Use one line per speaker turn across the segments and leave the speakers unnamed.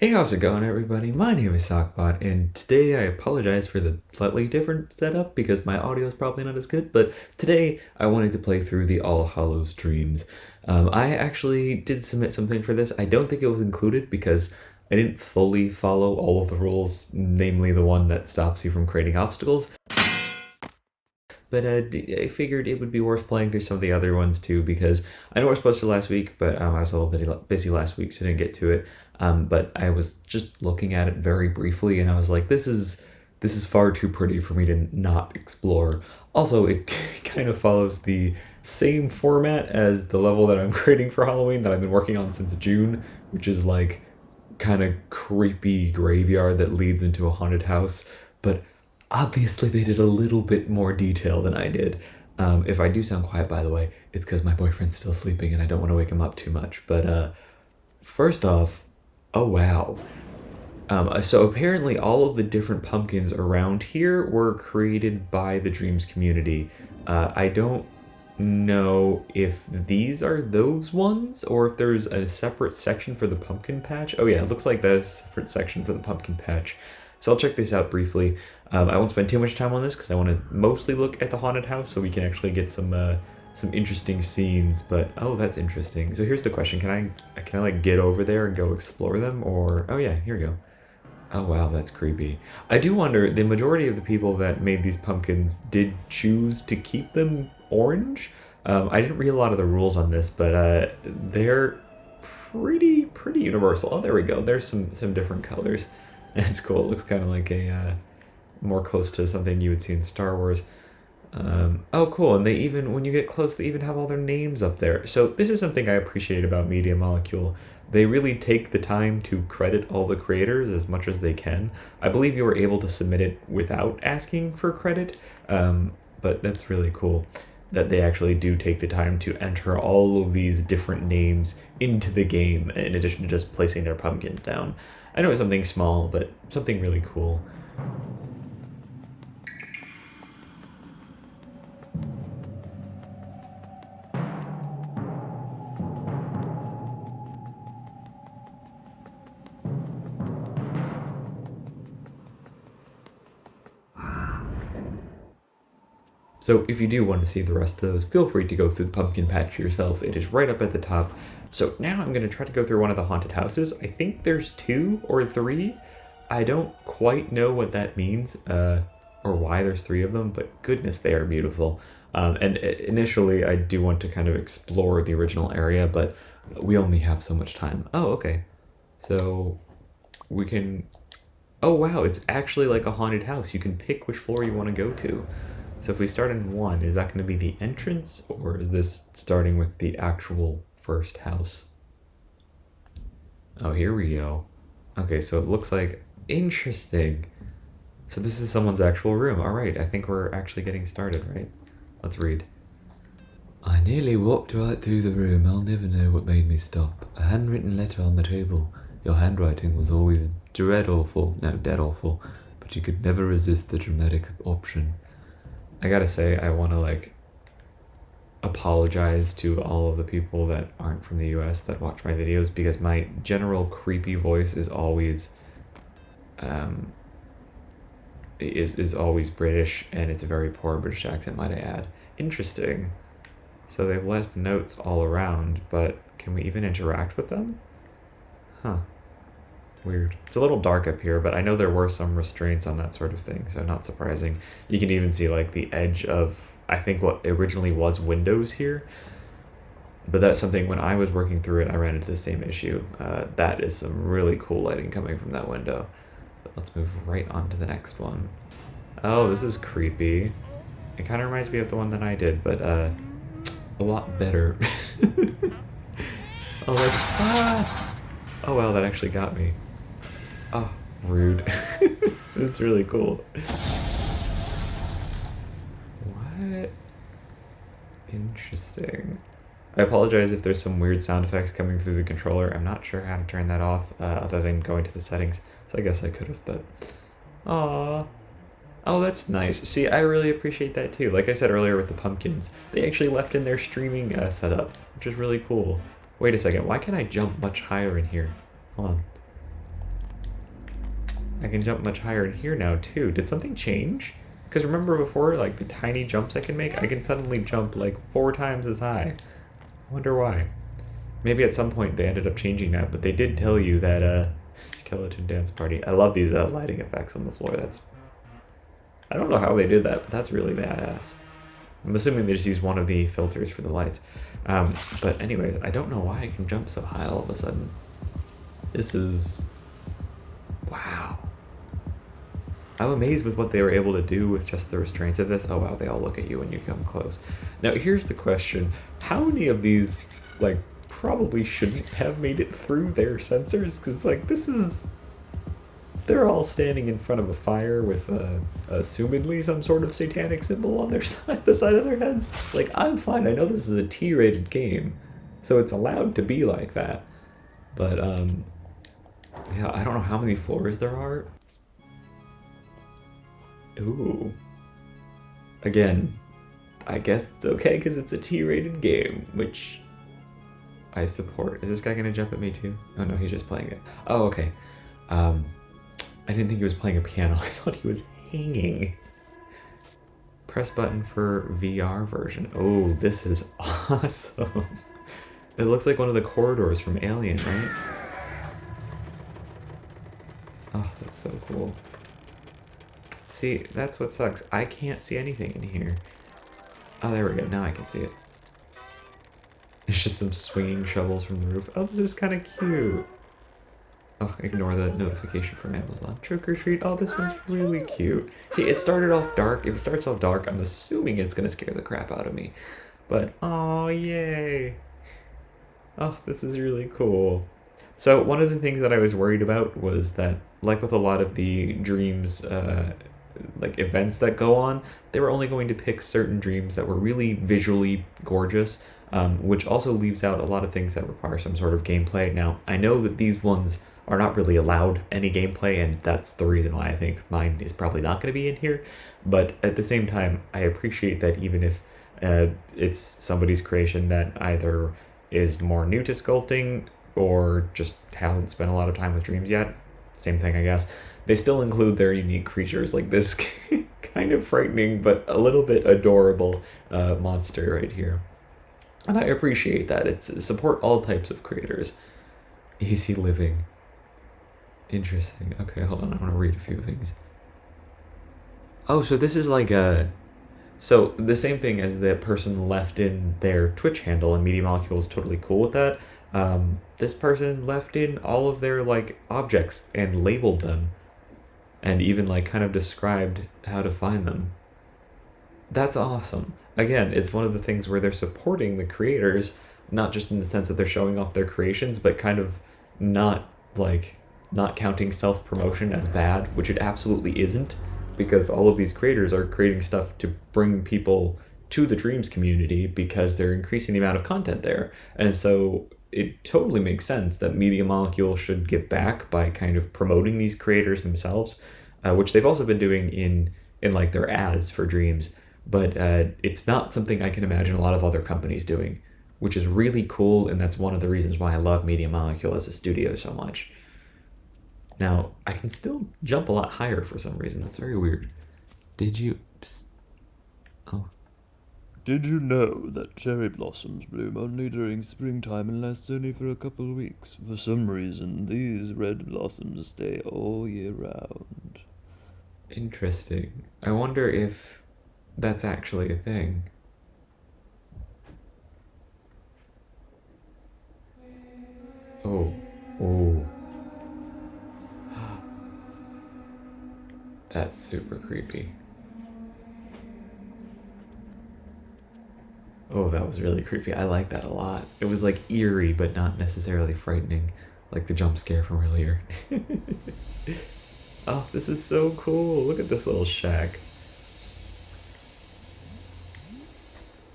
Hey, how's it going, everybody? My name is SockBot, and today I apologize for the slightly different setup because my audio is probably not as good, but today I wanted to play through the All Hallows Dreams. I actually did submit something for this. I don't think it was included because I didn't fully follow all of the rules, namely the one that stops you from creating obstacles. But I figured it would be worth playing through some of the other ones too because I know we're supposed to last week, but I was a little bit busy last week, so I didn't get to it. But I was just looking at it very briefly, and I was like, this is far too pretty for me to not explore. Also, it kind of follows the same format as the level that I'm creating for Halloween that I've been working on since June, which is like kind of creepy graveyard that leads into a haunted house. But obviously, they did a little bit more detail than I did. If I do sound quiet, by the way, it's because my boyfriend's still sleeping and I don't want to wake him up too much. But first off, oh wow. So apparently, all of the different pumpkins around here were created by the Dreams community. I don't know if these are those ones or if there's a separate section for the pumpkin patch. Oh yeah, it looks like there's a separate section for the pumpkin patch. So I'll check this out briefly. I won't spend too much time on this because I want to mostly look at the haunted house so we can actually get some interesting scenes. But oh, that's interesting. So here's the question: can I like get over there and go explore them? Or oh yeah, here we go. Oh wow, that's creepy. I do wonder, the majority of the people that made these pumpkins did choose to keep them orange. I didn't read a lot of the rules on this, but they're pretty universal. Oh, there we go. There's some different colors. It's cool. It looks kind of like a more close to something you would see in Star Wars. Oh, cool. And they even, when you get close, they even have all their names up there. So this is something I appreciate about Media Molecule. They really take the time to credit all the creators as much as they can. I believe you were able to submit it without asking for credit, but that's really cool that they actually do take the time to enter all of these different names into the game in addition to just placing their pumpkins down. I know it's something small, but something really cool. So if you do want to see the rest of those, feel free to go through the pumpkin patch yourself. It is right up at the top. So now I'm going to try to go through one of the haunted houses. I think there's 2 or 3. I don't quite know what that means or why there's 3 of them, but goodness, they are beautiful. And initially, I do want to kind of explore the original area, but we only have so much time. Oh, okay. So we can... Oh, wow, it's actually like a haunted house. You can pick which floor you want to go to. So if we start in 1, is that going to be the entrance, or is this starting with the actual first house? Oh, here we go. Okay, so it looks like... Interesting. So this is someone's actual room. All right, I think we're actually getting started, right? Let's read. I nearly walked right through the room. I'll never know what made me stop. A handwritten letter on the table. Your handwriting was always dead awful, but you could never resist the dramatic option. I gotta say, I want to like apologize to all of the people that aren't from the US that watch my videos because my general creepy voice is always is always British, and it's a very poor British accent, might I add. Interesting. So they've left notes all around, but can we even interact with them? Huh. Weird. It's a little dark up here, but I know there were some restraints on that sort of thing, so not surprising. You can even see like the edge of, I think, what originally was windows here. But that's something, when I was working through it, I ran into the same issue. That is some really cool lighting coming from that window. But let's move right on to the next one. Oh, this is creepy. It kind of reminds me of the one that I did, but a lot better. Oh, that's... Ah! Oh, wow, that actually got me. Oh, rude. That's really cool. What? Interesting. I apologize if there's some weird sound effects coming through the controller. I'm not sure how to turn that off other than going to the settings. So I guess I could have, but... Aww. Oh, that's nice. See, I really appreciate that too. Like I said earlier with the pumpkins, they actually left in their streaming setup, which is really cool. Wait a second, why can't I jump much higher in here? Hold on. I can jump much higher in here now, too. Did something change? Because remember before, like, the tiny jumps I can make? I can suddenly jump, like, 4 times as high. I wonder why. Maybe at some point they ended up changing that, but they did tell you that, skeleton dance party. I love these lighting effects on the floor. I don't know how they did that, but that's really badass. I'm assuming they just used one of the filters for the lights. But anyways, I don't know why I can jump so high all of a sudden. This is... wow. I'm amazed with what they were able to do with just the restraints of this. Oh wow, they all look at you when you come close. Now here's the question. How many of these, like, probably shouldn't have made it through their sensors? Because, like, this is... they're all standing in front of a fire with, assumedly some sort of satanic symbol on their side, the side of their heads. Like, I'm fine. I know this is a T-rated game, so it's allowed to be like that. But, yeah, I don't know how many floors there are. Ooh. Again, I guess it's okay because it's a T-rated game, which I support. Is this guy gonna jump at me too? Oh no, he's just playing it. Oh, okay. I didn't think he was playing a piano. I thought he was hanging. Press button for VR version. Oh, this is awesome. It looks like one of the corridors from Alien, right? Oh, that's so cool. See, that's what sucks. I can't see anything in here. Oh, there we go. Now I can see it. It's just some swinging shovels from the roof. Oh, this is kind of cute. Oh, ignore the notification from Amazon. Trick or treat. Oh, this one's really cute. See, it started off dark. If it starts off dark, I'm assuming it's going to scare the crap out of me. But, oh, yay. Oh, this is really cool. So, one of the things that I was worried about was that, like with a lot of the Dreams, like events that go on, they were only going to pick certain dreams that were really visually gorgeous, which also leaves out a lot of things that require some sort of gameplay. Now, I know that these ones are not really allowed any gameplay, and that's the reason why I think mine is probably not going to be in here. But at the same time, I appreciate that even if it's somebody's creation that either is more new to sculpting or just hasn't spent a lot of time with dreams yet, same thing I guess, they still include their unique creatures, like this kind of frightening but a little bit adorable monster right here. And I appreciate that. It's support all types of creators. Easy living. Interesting. Okay, hold on. I want to read a few things. Oh, so this is like a... so the same thing as the person left in their Twitch handle, and Media Molecule is totally cool with that. This person left in all of their, like, objects and labeled them. And even, like, kind of described how to find them. That's awesome. Again, it's one of the things where they're supporting the creators, not just in the sense that they're showing off their creations, but kind of not counting self-promotion as bad, which it absolutely isn't, because all of these creators are creating stuff to bring people to the Dreams community because they're increasing the amount of content there. And so it totally makes sense that Media Molecule should give back by kind of promoting these creators themselves, which they've also been doing in like their ads for Dreams. But it's not something I can imagine a lot of other companies doing, which is really cool, and that's one of the reasons why I love Media Molecule as a studio so much. Now, I can still jump a lot higher for some reason. That's very weird. Did you... Psst. Oh.
Did you know that cherry blossoms bloom only during springtime and last only for a couple of weeks? For some reason, these red blossoms stay all year round.
Interesting. I wonder if that's actually a thing. Oh. Oh. That's super creepy. Oh, that was really creepy. I like that a lot. It was like eerie, but not necessarily frightening, like the jump scare from earlier. Oh, this is so cool. Look at this little shack.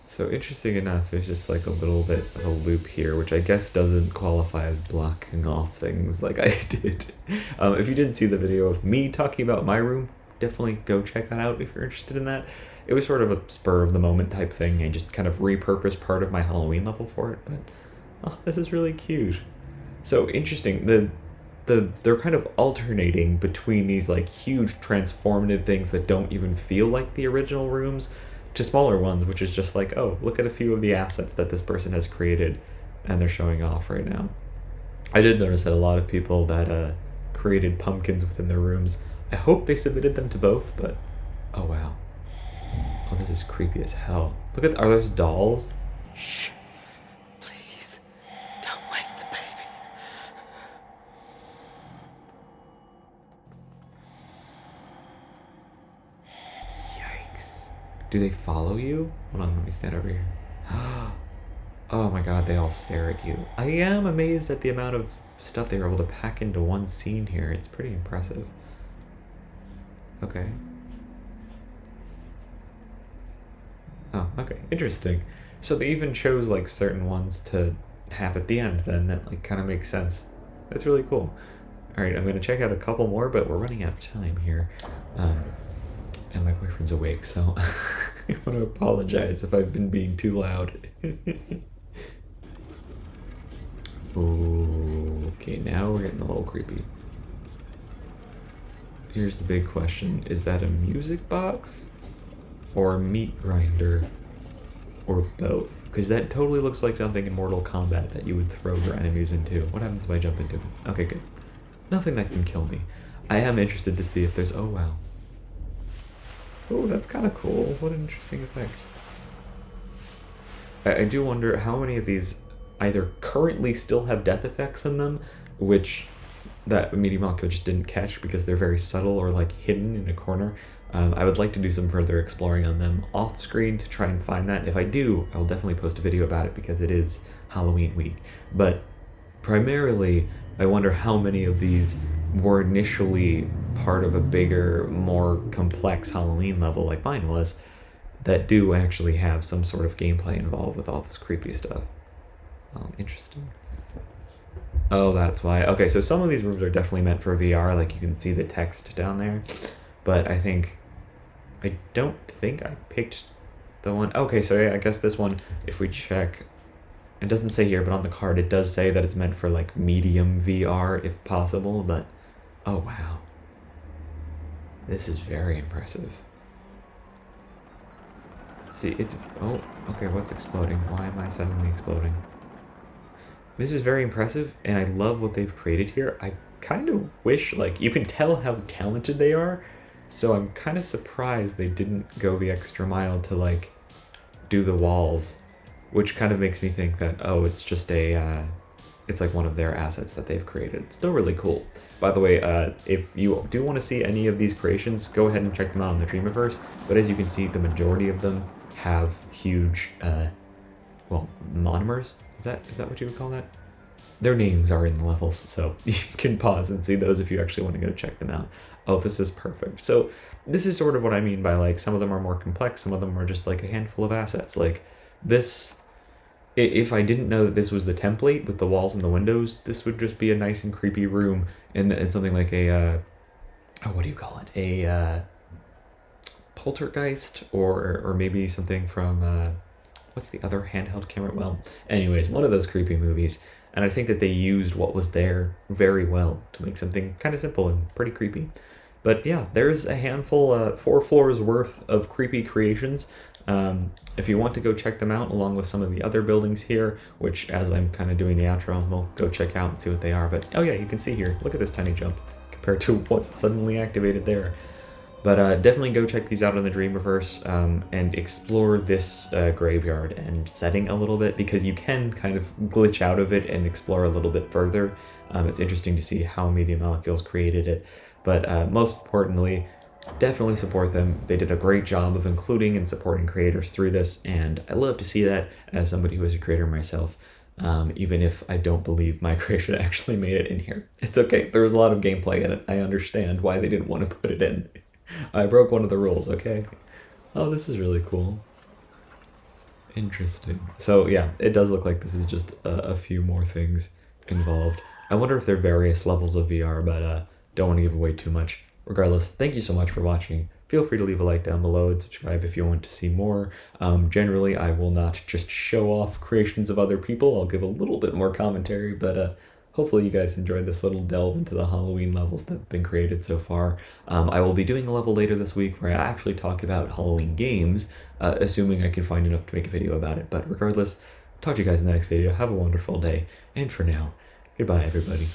So interesting enough, there's just like a little bit of a loop here, which I guess doesn't qualify as blocking off things like I did. If you didn't see the video of me talking about my room, definitely go check that out if you're interested in that. It was sort of a spur of the moment type thing. I just kind of repurposed part of my Halloween level for it, but oh, this is really cute. So interesting. they're kind of alternating between these like huge transformative things that don't even feel like the original rooms to smaller ones, which is just like, oh, look at a few of the assets that this person has created and they're showing off right now. I did notice that a lot of people that created pumpkins within their rooms, I hope they submitted them to both, but oh wow. Oh, this is creepy as hell. Look at, are those dolls?
Shh. Please. Don't wake the baby.
Yikes. Do they follow you? Hold on, let me stand over here. Oh my god, they all stare at you. I am amazed at the amount of stuff they were able to pack into one scene here. It's pretty impressive. Okay. Oh, okay. Interesting. So they even chose like certain ones to have at the end then that like kind of makes sense. That's really cool. All right, I'm going to check out a couple more, but we're running out of time here. And my boyfriend's awake, so I want to apologize if I've been being too loud. Okay, now we're getting a little creepy. Here's the big question. Is that a music box? Or a meat grinder? Or both? Because that totally looks like something in Mortal Kombat that you would throw your enemies into. What happens if I jump into it? Okay, good. Nothing that can kill me. I am interested to see if there's... Oh, wow. Oh, that's kind of cool. What an interesting effect. I do wonder how many of these either currently still have death effects in them, which that Media Molecule just didn't catch because they're very subtle or like hidden in a corner. I would like to do some further exploring on them off screen to try and find that. If I do, I'll definitely post a video about it because it is Halloween week. But primarily, I wonder how many of these were initially part of a bigger, more complex Halloween level like mine was, that do actually have some sort of gameplay involved with all this creepy stuff. Interesting. Oh, that's why. Okay, so some of these rooms are definitely meant for VR, like you can see the text down there. But I don't think I picked the one. Okay, so yeah, I guess this one, if we check, it doesn't say here, but on the card it does say that it's meant for like medium VR if possible, but oh wow. This is very impressive. See, it's, oh, okay, what's exploding? Why am I suddenly exploding? This is very impressive, and I love what they've created here. I kind of wish, like, you can tell how talented they are, so I'm kind of surprised they didn't go the extra mile to, like, do the walls, which kind of makes me think that, oh, it's just it's like one of their assets that they've created. It's still really cool. By the way, if you do want to see any of these creations, go ahead and check them out in the Dreamiverse, but as you can see, the majority of them have huge, well, monomers? Is that what you would call that? Their names are in the levels, so you can pause and see those if you actually want to go check them out. Oh, this is perfect. So this is sort of what I mean by, like, some of them are more complex, some of them are just like a handful of assets. Like this, if I didn't know that this was the template with the walls and the windows, this would just be a nice and creepy room and something like a, oh, what do you call it? A poltergeist or maybe something from, what's the other handheld camera? Well, anyways, one of those creepy movies. And I think that they used what was there very well to make something kind of simple and pretty creepy. But yeah, there's a handful, 4 floors worth of creepy creations. If you want to go check them out along with some of the other buildings here, which as I'm kind of doing the outro, we'll go check out and see what they are. But oh yeah, you can see here, look at this tiny jump compared to what suddenly activated there. But definitely go check these out in the Dreamiverse and explore this graveyard and setting a little bit, because you can kind of glitch out of it and explore a little bit further. It's interesting to see how Media Molecules created it. But most importantly, definitely support them. They did a great job of including and supporting creators through this, and I love to see that as somebody who is a creator myself. Even if I don't believe my creation actually made it in here. It's okay, there was a lot of gameplay in it. I understand why they didn't want to put it in. I broke one of the rules, okay? Oh, this is really cool. Interesting. So yeah, it does look like this is just a few more things involved. I wonder if there are various levels of VR, but don't want to give away too much. Regardless, thank you so much for watching. Feel free to leave a like down below and subscribe if you want to see more. Generally, I will not just show off creations of other people. I'll give a little bit more commentary, but hopefully you guys enjoyed this little delve into the Halloween levels that have been created so far. I will be doing a level later this week where I actually talk about Halloween games, assuming I can find enough to make a video about it. But regardless, talk to you guys in the next video. Have a wonderful day, and for now, goodbye everybody.